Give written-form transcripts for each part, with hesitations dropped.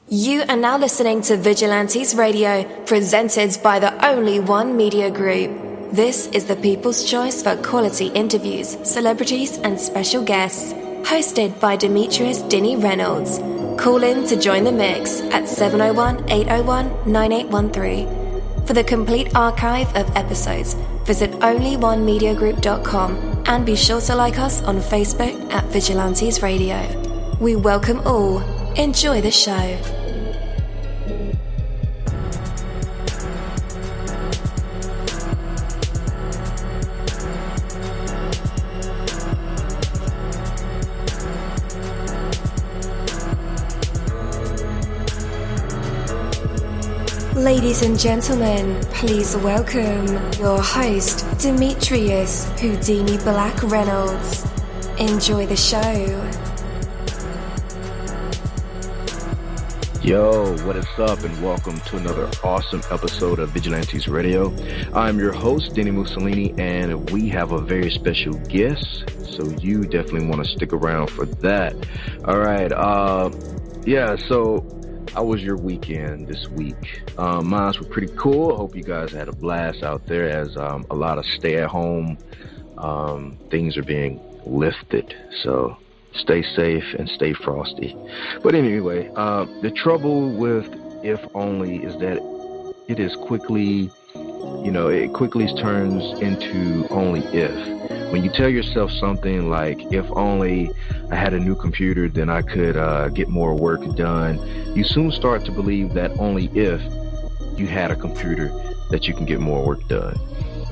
You are now listening to Vigilantes Radio, presented by the Only One Media Group. This is the people's choice for quality interviews, celebrities, and special guests. Hosted by Demetrius Dinny Reynolds. Call in to join the mix at 701-801-9813. For the complete archive of episodes, visit onlyonemediagroup.com and be sure to like us on Facebook at Vigilantes Radio. We welcome all. Enjoy the show. Ladies and gentlemen, please welcome your host, Demetrius Houdini Black Reynolds. Enjoy the show. Yo, what is up, and welcome to another awesome episode of Vigilantes Radio. I'm your host, dini-mussolini, and we have a very special guest, so you definitely want to stick around for that. All right, so how was your weekend this week? Mine were pretty cool. I hope you guys had a blast out there as a lot of stay-at-home things are being lifted, so stay safe and stay frosty. But anyway, the trouble with If Only is that it is quickly, it quickly turns into only if. When you tell yourself something like, if only I had a new computer, then I could get more work done, you soon start to believe that only if you had a computer that you can get more work done.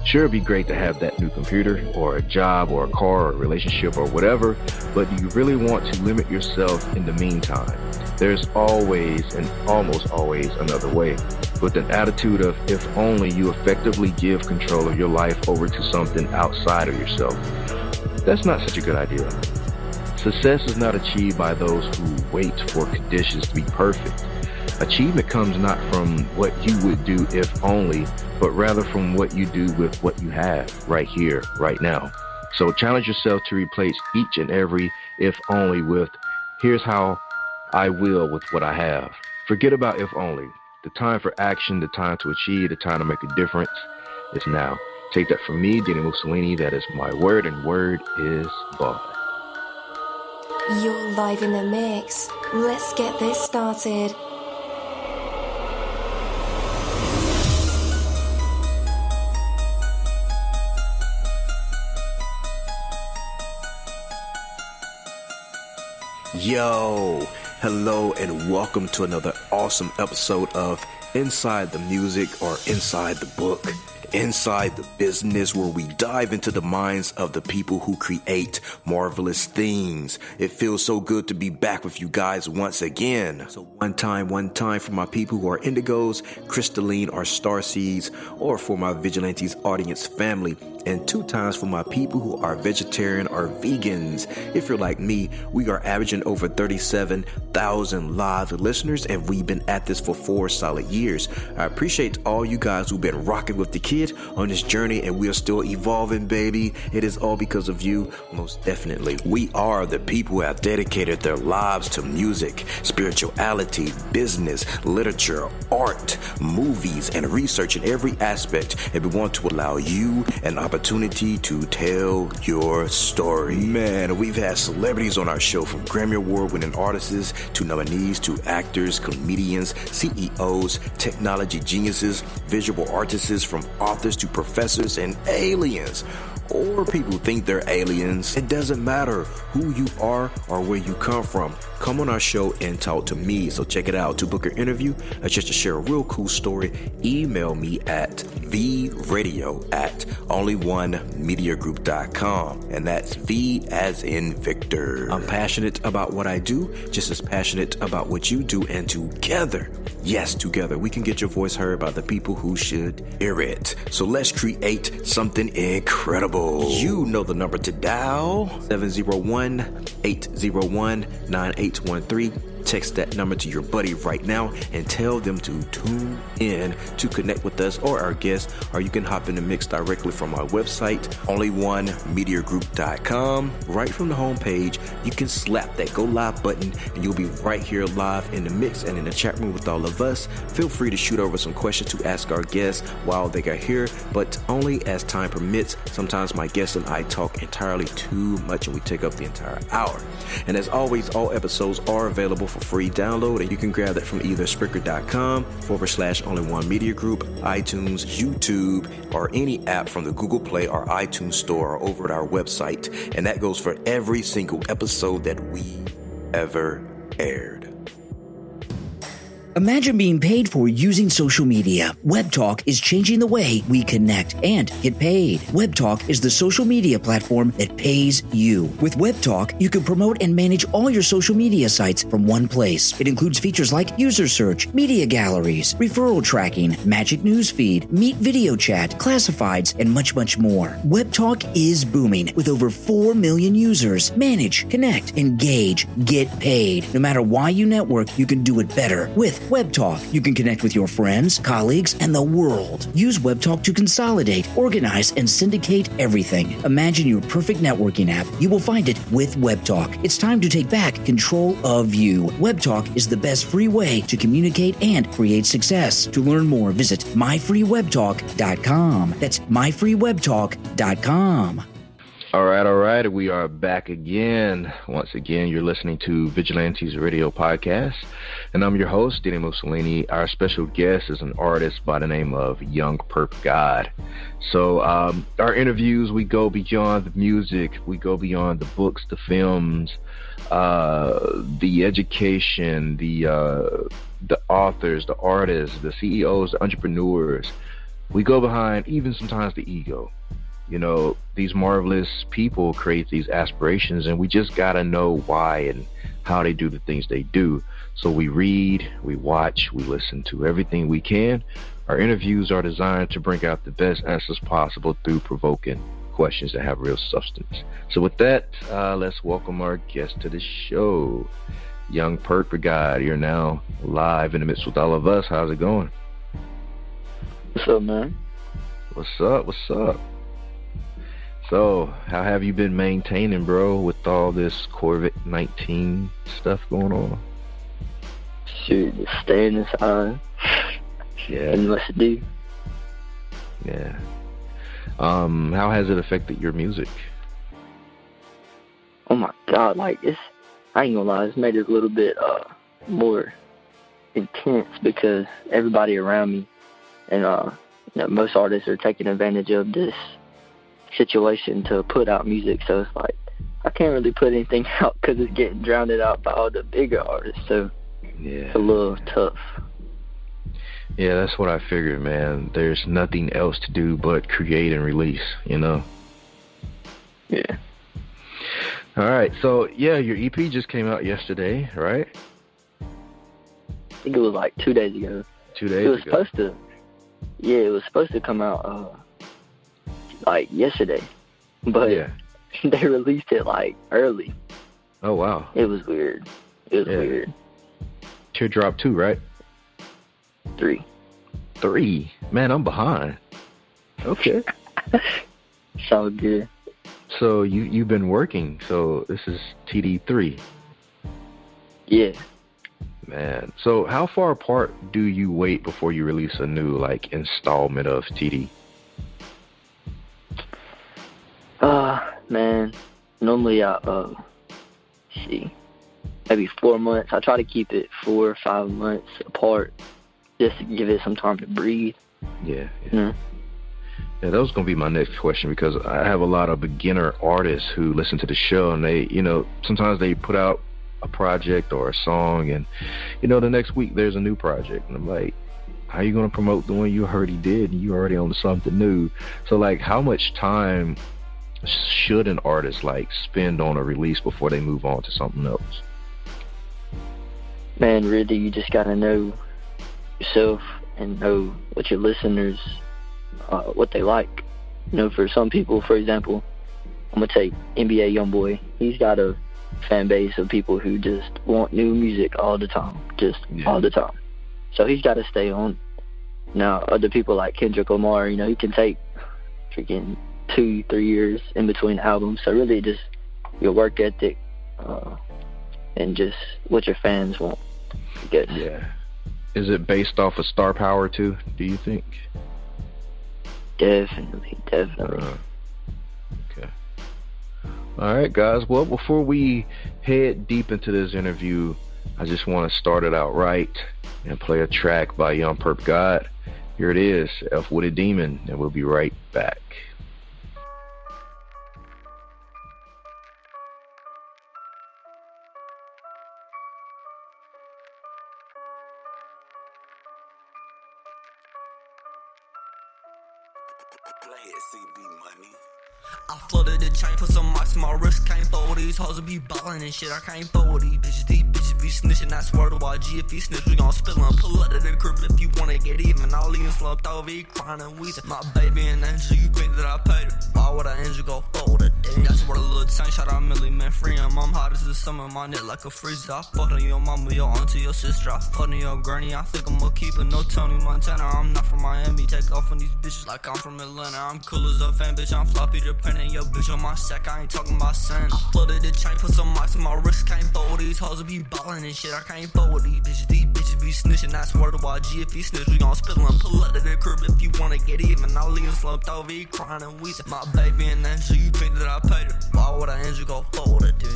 Sure, it'd be great to have that new computer or a job or a car or a relationship or whatever, but do you really want to limit yourself in the meantime? There's always and almost always another way. With an attitude of if only, you effectively give control of your life over to something outside of yourself. That's not such a good idea. Success is not achieved by those who wait for conditions to be perfect. Achievement comes not from what you would do if only, but rather from what you do with what you have right here, right now. So challenge yourself to replace each and every if only with, here's how I will with what I have. Forget about if only. The time for action, the time to achieve, the time to make a difference is now. Take that from me, dini-mussolini. That is my word, and word is bond. You're live in the mix. Let's get this started. Yo, hello and welcome to another awesome episode of Inside the Music, or Inside the Book, Inside the Business, where we dive into the minds of the people who create marvelous things. It feels so good to be back with you guys once again. So one time for my people who are indigos, crystalline, or starseeds, or for my Vigilantes audience family, and 2 times for my people who are vegetarian or vegans. If you're like me, we are averaging over 37,000 live listeners, and we've been at this for 4 solid years. I appreciate all you guys who've been rocking with the kid on this journey, and we are still evolving, baby. It is all because of you, most definitely. We are the people who have dedicated their lives to music, spirituality, business, literature, art, movies, and research in every aspect, and we want to allow you an opportunity to tell your story. Man, we've had celebrities on our show, from Grammy Award-winning artists to nominees to actors, comedians, CEOs, technology geniuses, visual artists, from authors to professors and aliens. Or people who think they're aliens. It doesn't matter who you are or where you come from. Come on our show and talk to me. So check it out. To book an interview or just to share a real cool story, email me at vradio@onlyonemediagroup.com. And that's V as in Victor. I'm passionate about what I do, just as passionate about what you do. And together, yes, together, we can get your voice heard by the people who should hear it. So let's create something incredible. You know the number to dial, 701-801-9813. Text that number to your buddy right now and tell them to tune in to connect with us or our guests, or you can hop in the mix directly from our website, onlyonemediagroup.com. Right from the homepage, you can slap that go live button and you'll be right here live in the mix and in the chat room with all of us. Feel free to shoot over some questions to ask our guests while they are here, but only as time permits. Sometimes my guests and I talk entirely too much and we take up the entire hour. And as always, all episodes are available for free download, and you can grab that from either Spreaker.com/onlyonemediagroup, iTunes, YouTube, or any app from the Google Play or iTunes Store or over at our website. And that goes for every single episode that we ever aired. Imagine being paid for using social media. WebTalk is changing the way we connect and get paid. WebTalk is the social media platform that pays you. With WebTalk, you can promote and manage all your social media sites from one place. It includes features like user search, media galleries, referral tracking, magic newsfeed, Meet video chat, classifieds, and much, much more. WebTalk is booming with over 4 million users. Manage, connect, engage, get paid. No matter why you network, you can do it better with WebTalk. You can connect with your friends, colleagues, and the world. Use WebTalk to consolidate, organize, and syndicate everything. Imagine your perfect networking app. You will find it with WebTalk. It's time to take back control of you. WebTalk is the best free way to communicate and create success. To learn more, visit myfreewebtalk.com. That's myfreewebtalk.com. All right. We are back again. Once again, you're listening to Vigilantes Radio Podcast, and I'm your host, dini-mussolini. Our special guest is an artist by the name of Youngpurppgod. So our interviews, we go beyond the music. We go beyond the books, the films, the education, the authors, the artists, the CEOs, the entrepreneurs. We go behind even sometimes the ego. You know, these marvelous people create these aspirations, and we just got to know why and how they do the things they do. So we read, we watch, we listen to everything we can. Our interviews are designed to bring out the best answers possible through provoking questions that have real substance. So with that, let's welcome our guest to the show, Youngpurppgod. You're now live in the midst with all of us. How's it going? What's up, man? What's up? So, how have you been maintaining, bro, with all this COVID-19 stuff going on? Shoot, just staying inside. Yeah. And much to do. Yeah. How has it affected your music? Oh my God, like I ain't gonna lie, it's made it a little bit more intense because everybody around me and most artists are taking advantage of this situation to put out music, so it's like I can't really put anything out because it's getting drowned out by all the bigger artists, so yeah, it's a little tough. Yeah, that's what I figured, man. There's nothing else to do but create and release, you know? Yeah. All right, so yeah, your EP just came out yesterday, right? I think it was like 2 days ago. 2 days ago? It was supposed to come out like yesterday, but yeah, they released it like early. Oh wow. It was weird. Weird. Teardrop 2, right? 3. Man, I'm behind. Okay. So good. So you've been working, so this is TD3. Yeah. Man, so how far apart do you wait before you release a new installment of TD? Man, normally maybe 4 months. I try to keep it 4 or 5 months apart just to give it some time to breathe. Yeah. Mm-hmm. Yeah, that was going to be my next question, because I have a lot of beginner artists who listen to the show, and they, sometimes they put out a project or a song, and, the next week there's a new project, and I'm like, how are you going to promote the one you already did, and you already on something new? So, how much time should an artist, spend on a release before they move on to something else? Man, really, you just got to know yourself and know what your listeners what they like. For some people, for example, I'm gonna take NBA YoungBoy. He's got a fan base of people who just want new music all the time, all the time. So he's got to stay on. Now, other people like Kendrick Lamar, you know, he can take freaking 2-3 years in between albums. So really just your work ethic and just what your fans want, I guess. Yeah. Is it based off of star power too, do you think? Definitely. Okay. All right, guys. Well, before we head deep into this interview, I just want to start it out right and play a track by Youngpurppgod. Here it is, F-wit-a-demon, and we'll be right back. I flooded the chain, put some marks on my wrist. Can't fold with these hoes and be ballin' and shit. I can't fold with these bitches. These bitches be snitching. I swear to YG, if he snitch, we gon' spill him. Pull up to the crib if you wanna get even. All leaving slumped over, he crying and wheezing. My baby and angel, you think that I paid her? Why would an angel go forward a day? That's where the little tank shot out Millie, man, free him. I'm hot as the summer, my neck like a freezer. I fucked on your mama, your auntie, your sister. I fucked on your granny. I think I'm a keeper. No Tony Montana. I'm not from Miami. Take off on these bitches like I'm from Atlanta. I'm cool as a fan, bitch. I'm floppy dependent. Yo, bitch on my sack. I ain't talking about sand. I flooded the chain, put some marks on my wrist. Can't fold with these hoes and be ballin' and shit. I can't fold with these bitches. These bitches be snitching. I swear to YG, if he snitch, we gon' spill him. Pull up to the crib if you wanna get even. I'll leave him slumped over, he crying and wheezing. My baby and angel, you think that I paid her? Why would an angel go forward a day?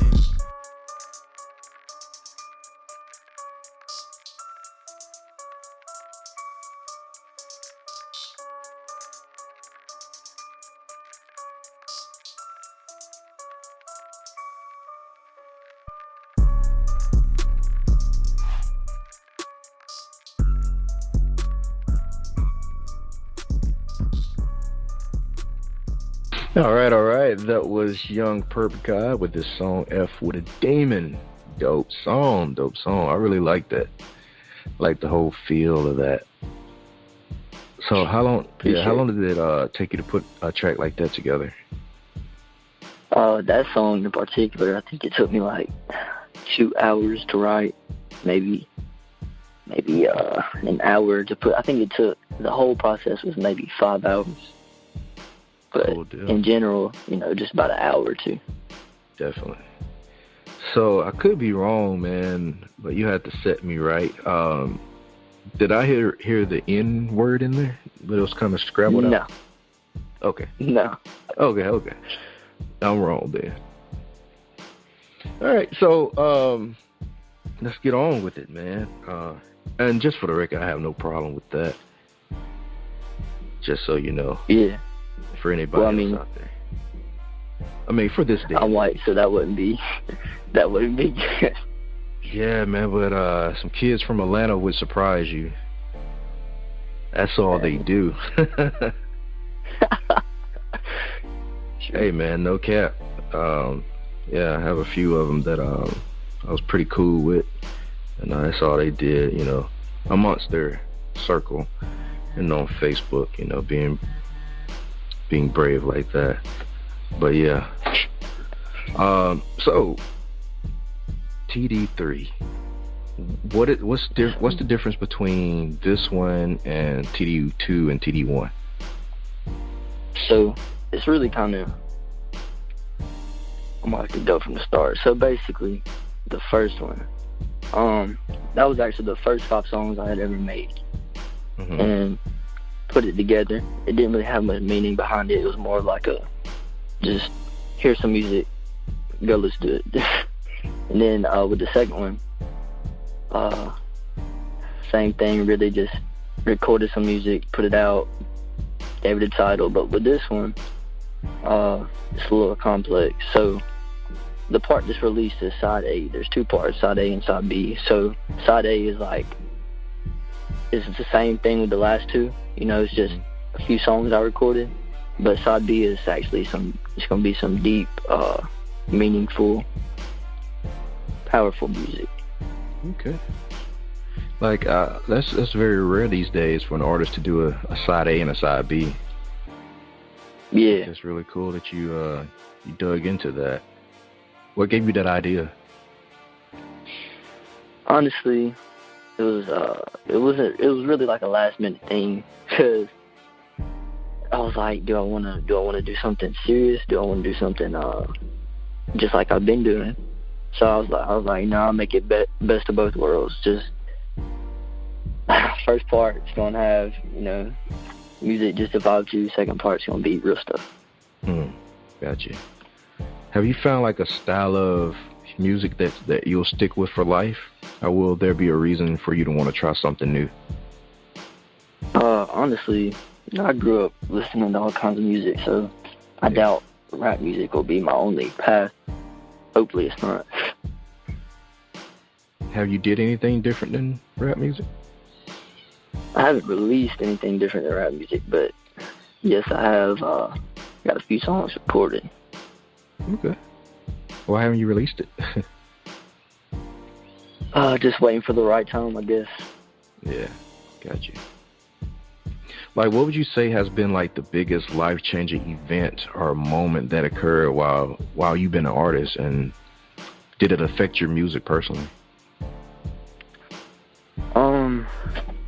All right. That was Youngpurppgod with this song F-wit-a-demon. Dope song. I really like that. Like the whole feel of that. So how long did it take you to put a track like that together? That song in particular, I think it took me like 2 hours to write, maybe an hour to put. I think it took, the whole process was maybe 5 hours. But in general, you know, just about an hour or two. Definitely. So I could be wrong, man, but you had to set me right. Did I hear the N word in there? But it was kind of scrambled out? No. Okay. No. Okay. I'm wrong then. All right, so let's get on with it, man. And just for the record, I have no problem with that. Just so you know. Yeah. For anybody else out there. I mean, for this day. I'm white, so that wouldn't be good. Yeah, man, but some kids from Atlanta would surprise you. That's all they do. Hey, man, no cap. Yeah, I have a few of them that I was pretty cool with, and that's all they did, you know, amongst their circle and on Facebook, you know, being brave like that. But yeah. So TD3. What's the difference between this one and TD2 and TD1? So it's really kind of, I'm gonna have to go from the start. So basically, the first one, that was actually the first 5 songs I had ever made, and put it together. It didn't really have much meaning behind it. It was more like a, just here's some music, go, let's do it. And then with the second one, same thing, really just recorded some music, put it out, gave it a title. But with this one, it's a little complex. So the part that's released is side A. There's 2 parts, side A and side B. So side A is like, it's the same thing with the last 2. You know, it's just a few songs I recorded. But side B is actually it's going to be some deep, meaningful, powerful music. Okay. Like, that's very rare these days for an artist to do a side A and a side B. Yeah. It's really cool that you dug into that. What gave you that idea? Honestly, it was really like a last minute thing, because I was like, do I want to do something serious? Do I want to do something just like I've been doing? So I was like, no, I'll make it best of both worlds. Just first part, it's gonna have, you know, music just to vibe to. Second part's gonna be real stuff. Gotcha. Have you found like a style of music that you'll stick with for life, or will there be a reason for you to want to try something new? Honestly, I grew up listening to all kinds of music, so I doubt rap music will be my only path. Hopefully it's not. Have you did anything different than rap music? I haven't released anything different than rap music, but yes, I have got a few songs recorded. Okay. Why haven't you released it? Just waiting for the right time, I guess. Yeah, got you. Like, what would you say has been like the biggest life-changing event or moment that occurred while you've been an artist, and did it affect your music personally?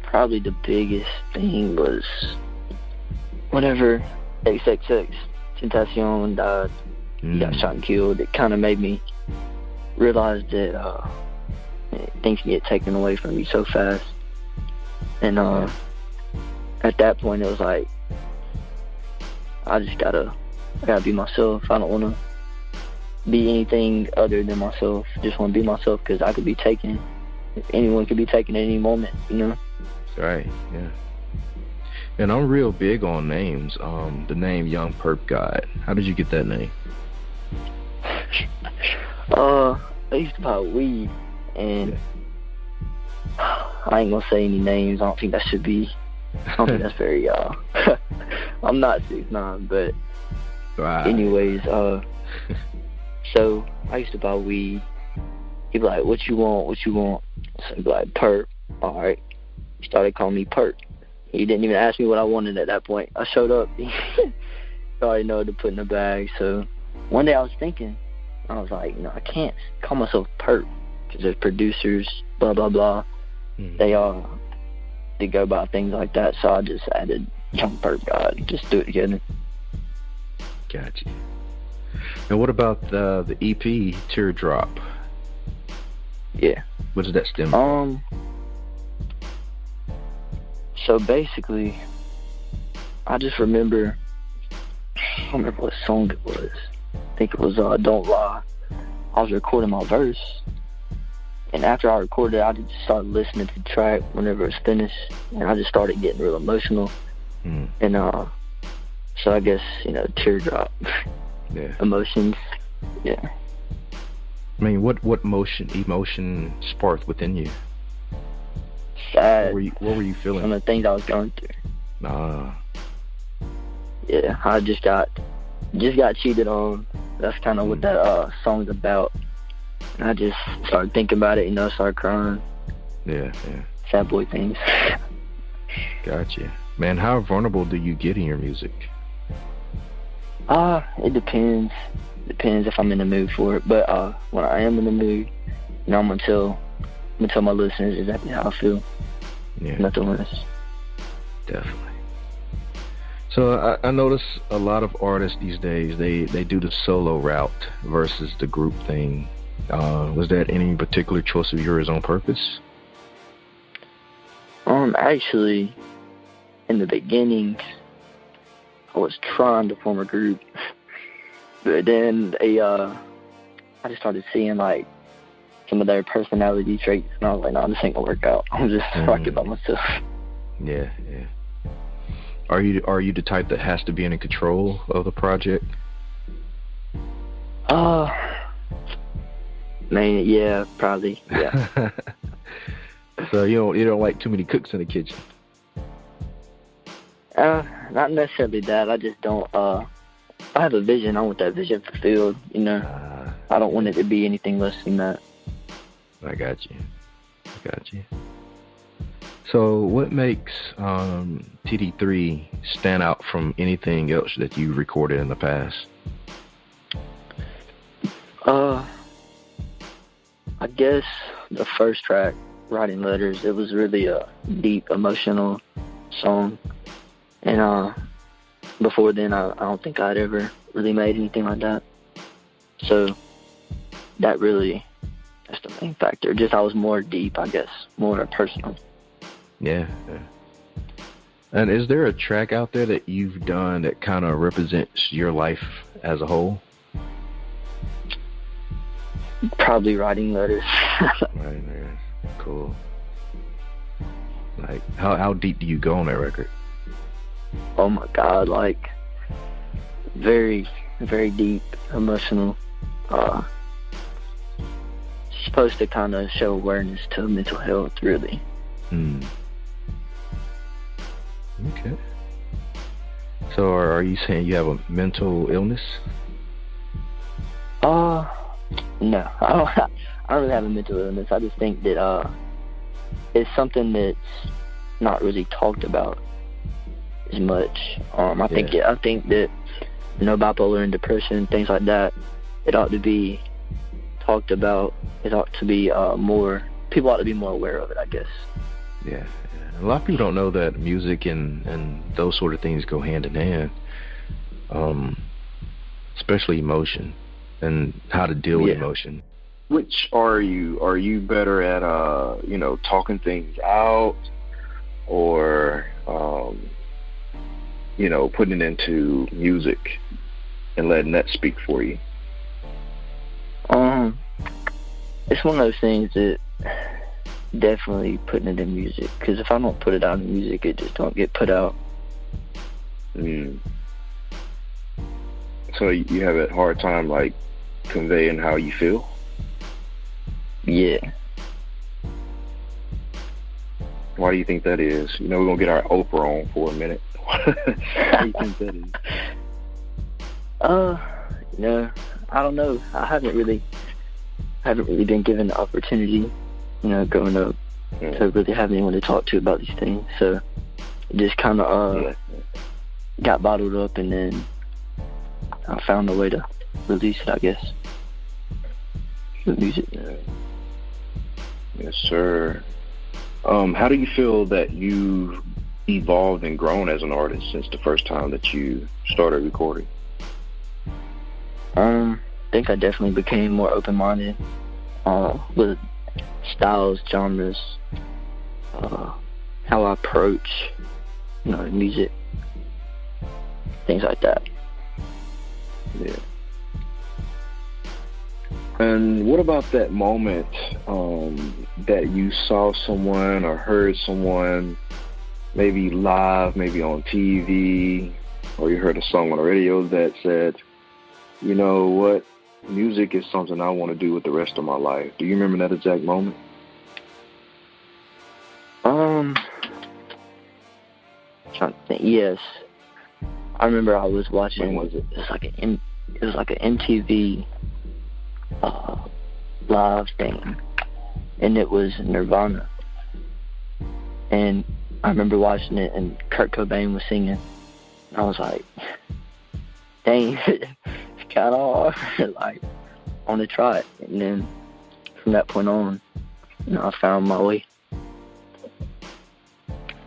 Probably the biggest thing was whenever XXXTentacion died. He got shot and killed. It kind of made me realize that things can get taken away from you so fast. And at that point, it was like, I gotta be myself. I don't want to be anything other than myself. Just want to be myself, because I could be taken. Anyone could be taken at any moment, you know? Right, yeah. And I'm real big on names. The name Youngpurppgod. How did you get that name? I used to buy weed, and I ain't gonna say any names. I don't think that's very, I'm not 6'9", but right. Anyways, so I used to buy weed. He'd be like, what you want? So I'd be like, Perp. Alright. He started calling me Perp. He didn't even ask me what I wanted at that point. I showed up. He already know what to put in the bag. So one day I was thinking, I was like, no, I can't call myself Perp, because there's producers, blah, blah, blah. They go by things like that. So I just added Youngpurppgod. Just do it together. Gotcha. And what about the EP Teardrop? Yeah. What does that stem from? So basically, I just remember, I don't remember what song it was. I think it was Don't Lie. I was recording my verse, and after I recorded it, I just started listening to the track whenever it was finished, and I just started getting real emotional. And so I guess, you know, Teardrop. Yeah. Emotions. Yeah. I mean, what emotion sparked within you? Sad. What were you feeling? Some of the things I was going through. Yeah, I just got cheated on. That's kind of what that song's about. And I just started thinking about it, you know, started crying. Yeah. Sad boy things. Gotcha. Man, how vulnerable do you get in your music? It depends. Depends if I'm in the mood for it. But when I am in the mood, you know, I'm gonna tell my listeners exactly how I feel. Yeah. Nothing less. Definitely. So I notice a lot of artists these days, they do the solo route versus the group thing. Was that any particular choice of yours on purpose? Actually, in the beginning, I was trying to form a group, but then I just started seeing like some of their personality traits, and I was like, no, this ain't gonna work out. I'm just rocking by myself. Yeah. Are you the type that has to be in control of the project? Man, yeah, probably, yeah. So you don't like too many cooks in the kitchen? Not necessarily that. I just don't. I have a vision. I want that vision fulfilled. You know, I don't want it to be anything less than that. I got you. So what makes TD3 stand out from anything else that you recorded in the past? guess the first track, Writing Letters, it was really a deep, emotional song. And before then, I don't think I'd ever really made anything like that. So that's the main factor. Just I was more deep, I guess, more personal. Yeah. And is there a track out there that you've done that kind of represents your life as a whole? Probably Writing Letters. Writing Letters. Cool. Like, how deep do you go on that record? Oh my God, like very, very deep, emotional. Supposed to kind of show awareness to mental health, really. Okay. So are you saying you have a mental illness? No, I don't really have a mental illness. I just think that it's something that's not really talked about as much. I think that bipolar and depression, things like that, it ought to be talked about. It ought to be people ought to be more aware of it, I guess. Yeah. A lot of people don't know that music and those sort of things go hand in hand, especially emotion and how to deal with emotion. Which are you? Are you better at talking things out, or putting it into music and letting that speak for you? It's one of those things that definitely putting it in music, because if I don't put it out in music, it just don't get put out. So you have a hard time like conveying how you feel? Yeah. Why do you think that is? We're gonna get our Oprah on for a minute. Why do you think that is? I don't know. I haven't really been given the opportunity, growing up, to really have anyone to talk to about these things. So it just kind of got bottled up, and then I found a way to release it, I guess. The music. Yes, sir. How do you feel that you've evolved and grown as an artist since the first time that you started recording? I think I definitely became more open-minded with styles, genres, how I approach, music, things like that. Yeah. And what about that moment that you saw someone or heard someone, maybe live, maybe on TV, or you heard a song on the radio that said, you know what, music is something I want to do with the rest of my life? Do you remember that exact moment? Trying to think. Yes, I remember I was watching. When was it? It was like an MTV live thing, and it was Nirvana. And I remember watching it, and Kurt Cobain was singing. And I was like, dang, it's kind of hard. Like, I want to try it. And then from that point on, I found my way.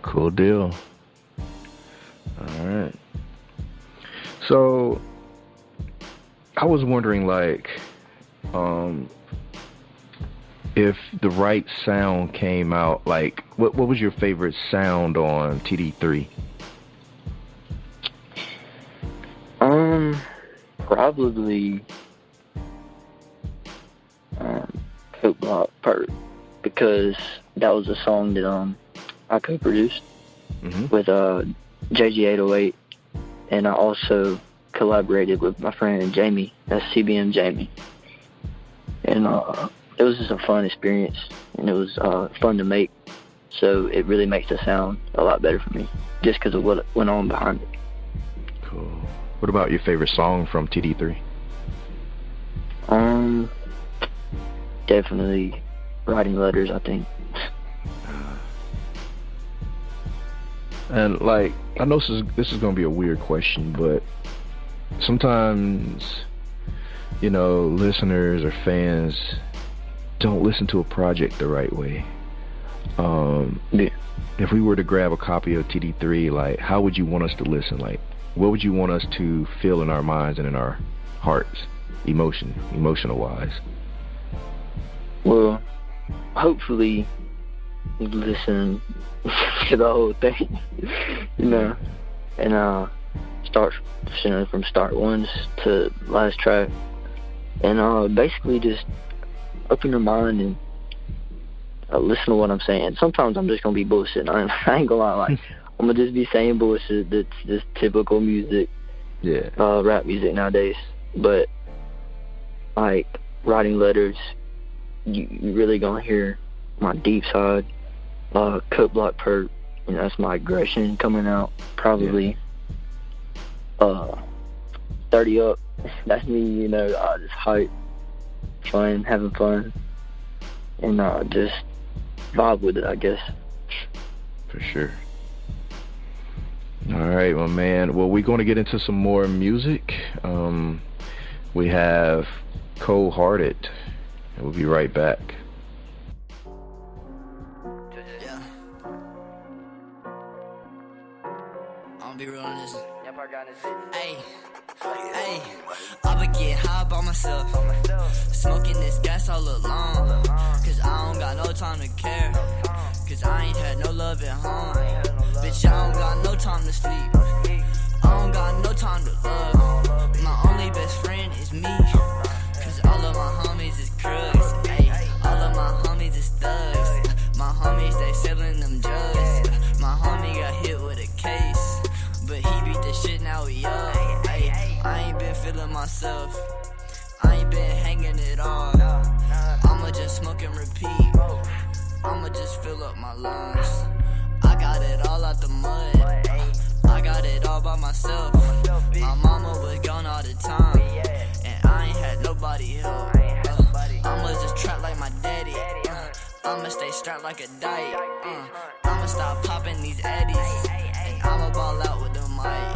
Cool deal. All right. So I was wondering, like, if the right sound came out, like, what was your favorite sound on TD3? Probably Coke Block Perk, because that was a song that I co-produced with JG808, and I also collaborated with my friend Jamie. That's CBM Jamie, and it was just a fun experience, and it was fun to make. So it really makes the sound a lot better for me, just because of what went on behind it. Cool. What about your favorite song from TD3? Definitely Writing Letters, I think. And like, I know this is gonna be a weird question, but sometimes, listeners or fans don't listen to a project the right way. Yeah. If we were to grab a copy of TD3, like, how would you want us to listen? Like, what would you want us to feel in our minds and in our hearts, emotional wise? Well, hopefully listen to the whole thing, you know, and start from start one to last track, and basically just open your mind and listen to what I'm saying. Sometimes I'm just gonna be bullshit. I ain't gonna lie, like I'm gonna just be saying bullshit that's just typical music, rap music nowadays. But like writing letters, you really gonna hear my deep side. Cut block perp, you know, that's my aggression coming out. Probably 30 up, that's me, you know, just hype, fun, having fun, and just vibe with it, I guess. For sure. All right, my man. Well, we're going to get into some more music. We have Cold Hearted, and we'll be right back. Yeah. I'll be real on this. Hey, hey, I been getting high by myself, smoking this gas all alone, cause I don't got no time to care, cause I ain't had no love at home, bitch, I don't got no time to sleep, I don't got no time to love, my only best friend is me, cause all of my homies is crooks, ay, all of my homies is thugs, my homies they selling them drugs, my homie got hit with a case, but he beat the shit, now we up. Ay, I ain't been feeling myself, I ain't been hanging it all. I'ma just smoke and repeat, I'ma just fill up my lungs. I got it all out the mud, I got it all by myself. My mama was gone all the time, and I ain't had nobody help. I'ma just trap like my daddy, I'ma stay strapped like a dyke, I'ma stop popping these eddies, and I'ma ball out with the mic.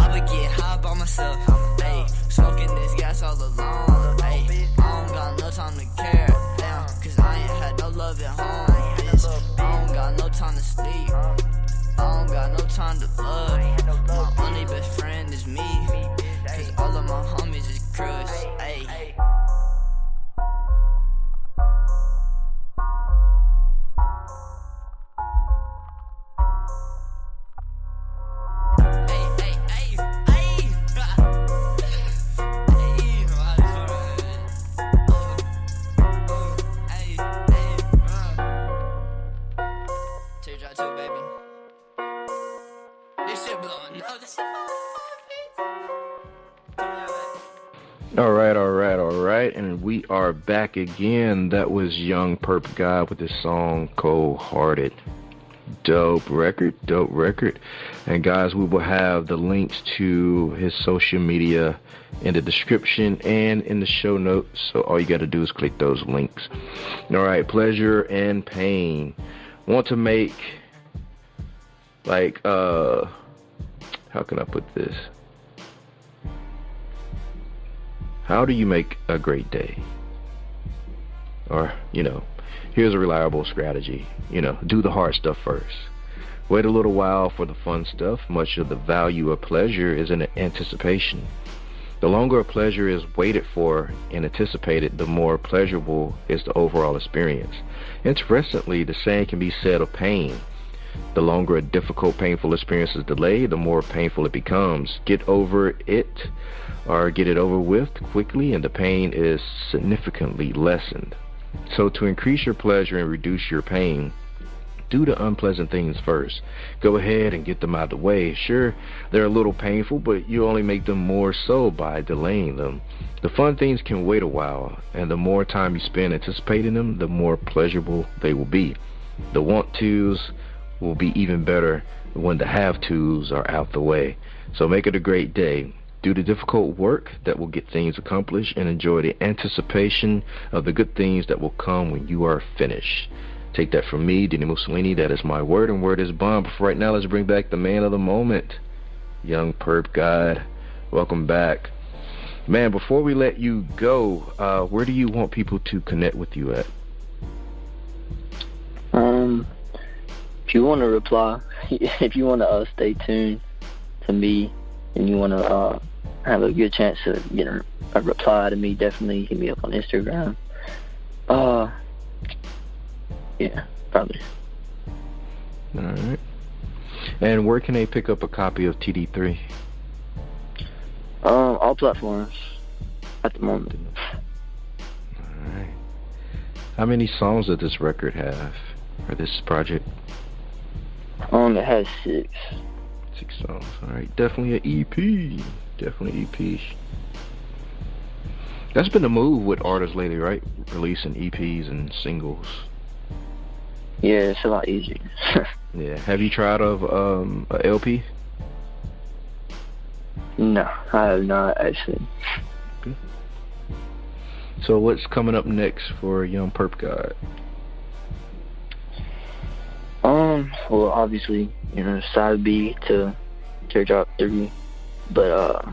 I been getting high by myself, ayy, smoking this gas all alone, ayy, I don't got no time to care, damn, cause I ain't had no love at home, bitch, I don't got no time to sleep, I don't got no time to love, my only best friend is me, cause all of my homies is crooks, ayy. All right, and we are back again. That was Youngpurppgod with his song Cold Hearted. Dope record. And guys, we will have the links to his social media in the description and in the show notes, so all you got to do is click those links. All right, Pleasure and Pain. Want to make, like, how can I put this? How do you make a great day? Or, you know, here's a reliable strategy. You know, do the hard stuff first. Wait a little while for the fun stuff. Much of the value of pleasure is in anticipation. The longer a pleasure is waited for and anticipated, the more pleasurable is the overall experience. Interestingly, the same can be said of pain. The longer a difficult, painful experience is delayed, the more painful it becomes. Get over it, or get it over with quickly, and the pain is significantly lessened. So to increase your pleasure and reduce your pain, do the unpleasant things first. Go ahead and get them out of the way. Sure, they're a little painful, but you only make them more so by delaying them. The fun things can wait a while, and the more time you spend anticipating them, the more pleasurable they will be. The want-tos will be even better when the have-tos are out the way. So make it a great day. Do the difficult work that will get things accomplished, and enjoy the anticipation of the good things that will come when you are finished. Take that from me, Dini-Mussolini. That is my word, and word is bond. But for right now, let's bring back the man of the moment, Youngpurppgod. Welcome back. Man, before we let you go, where do you want people to connect with you at? If you want to reply, if you want to stay tuned to me, and you want to have a good chance to get a reply to me, definitely hit me up on Instagram. Yeah, probably. All right. And where can they pick up a copy of TD3? All platforms at the moment. All right. How many songs does this record have, or this project? It has 6. 6 songs. All right. Definitely an EP. Definitely EP. That's been the move with artists lately, right? Releasing EPs and singles. Yeah, it's a lot easier. Yeah. Have you tried a LP? No, I have not, actually. Okay. So what's coming up next for Youngpurppgod? Well, obviously, side B to Teardrop 3, but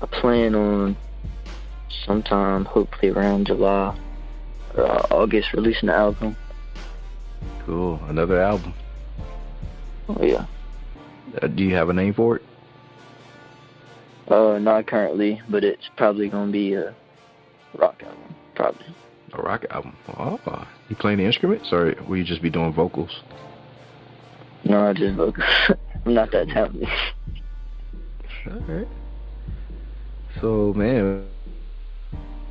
I plan on sometime, hopefully around July or August, releasing the album. Cool. Another album. Oh, yeah. Do you have a name for it? Not currently, but it's probably going to be a rock album, probably. A rock album. Oh, you playing the instruments, or will you just be doing vocals? No, I just vocals. I'm not that talented. All right. So, man,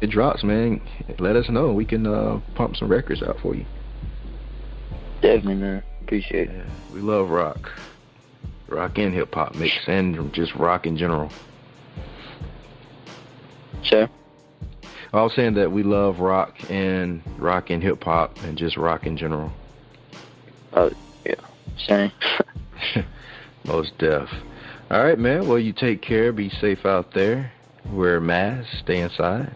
it drops, man. Let us know. We can pump some records out for you. Definitely, man. Appreciate it. Yeah, we love rock. Rock and hip-hop mix, and just rock in general. Sure. I was saying that we love rock and hip-hop and just rock in general. Oh, yeah. Same. Most deaf. All right, man. Well, you take care. Be safe out there. Wear a mask. Stay inside.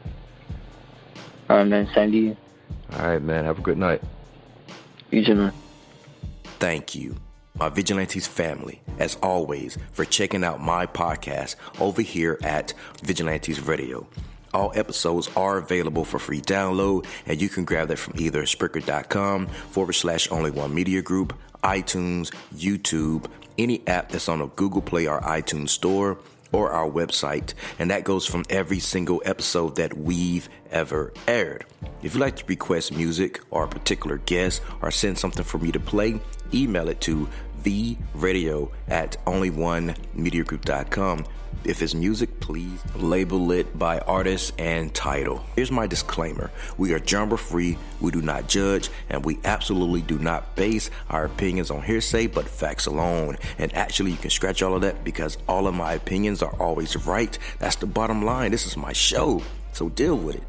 All right, man. Same to you. All right, man. Have a good night. You too, man. Thank you, my Vigilantes family, as always, for checking out my podcast over here at Vigilantes Radio. All episodes are available for free download, and you can grab that from either Spreaker.com/only1mediagroup, iTunes, YouTube, any app that's on a Google Play or iTunes store, or our website, and that goes from every single episode that we've ever aired. If you'd like to request music or a particular guest or send something for me to play, email it to vradio@only1mediagroup.com. If it's music, please label it by artist and title. Here's my disclaimer. We are genre free, we do not judge, and we absolutely do not base our opinions on hearsay but facts alone. And actually, you can scratch all of that because all of my opinions are always right. That's the bottom line. This is my show, so deal with it.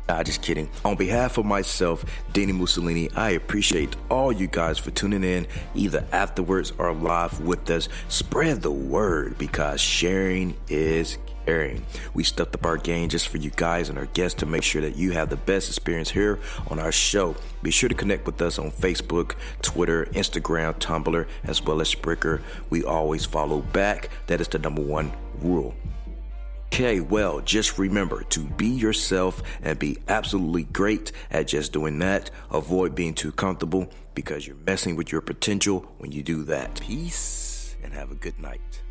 Nah, just kidding. On behalf of myself, Dini-Mussolini, I appreciate all you guys for tuning in, either afterwards or live with us. Spread the word, because sharing is caring. We stepped up our game just for you guys and our guests to make sure that you have the best experience here on our show. Be sure to connect with us on Facebook, Twitter, Instagram, Tumblr, as well as Spreaker. We always follow back. That is the #1 rule. Okay, well, just remember to be yourself and be absolutely great at just doing that. Avoid being too comfortable, because you're messing with your potential when you do that. Peace, and have a good night.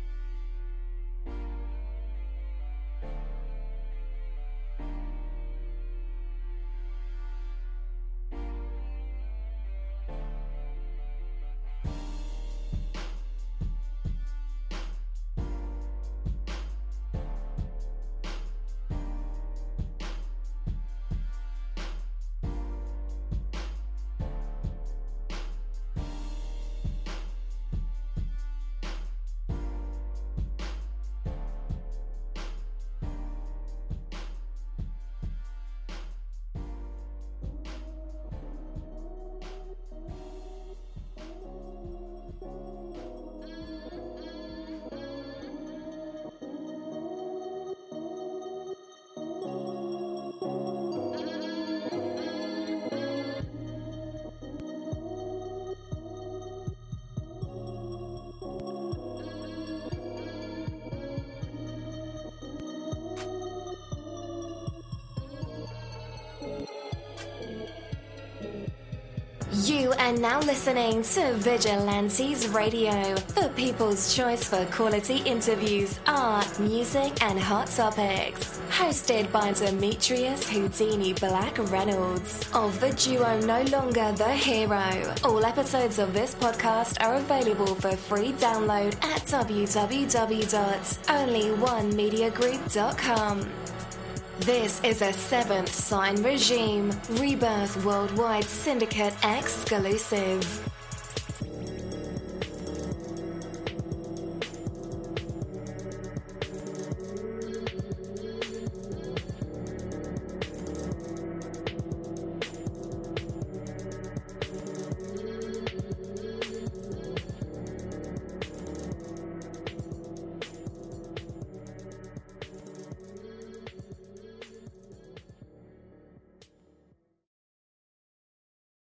You are now listening to Vigilantes Radio, the people's choice for quality interviews, art, music, and hot topics. Hosted by Demetrius Houdini Black Reynolds of the duo No Longer the Hero. All episodes of this podcast are available for free download at www.onlyonemediagroup.com. This is a Seventh Sign Regime Rebirth Worldwide Syndicate exclusive.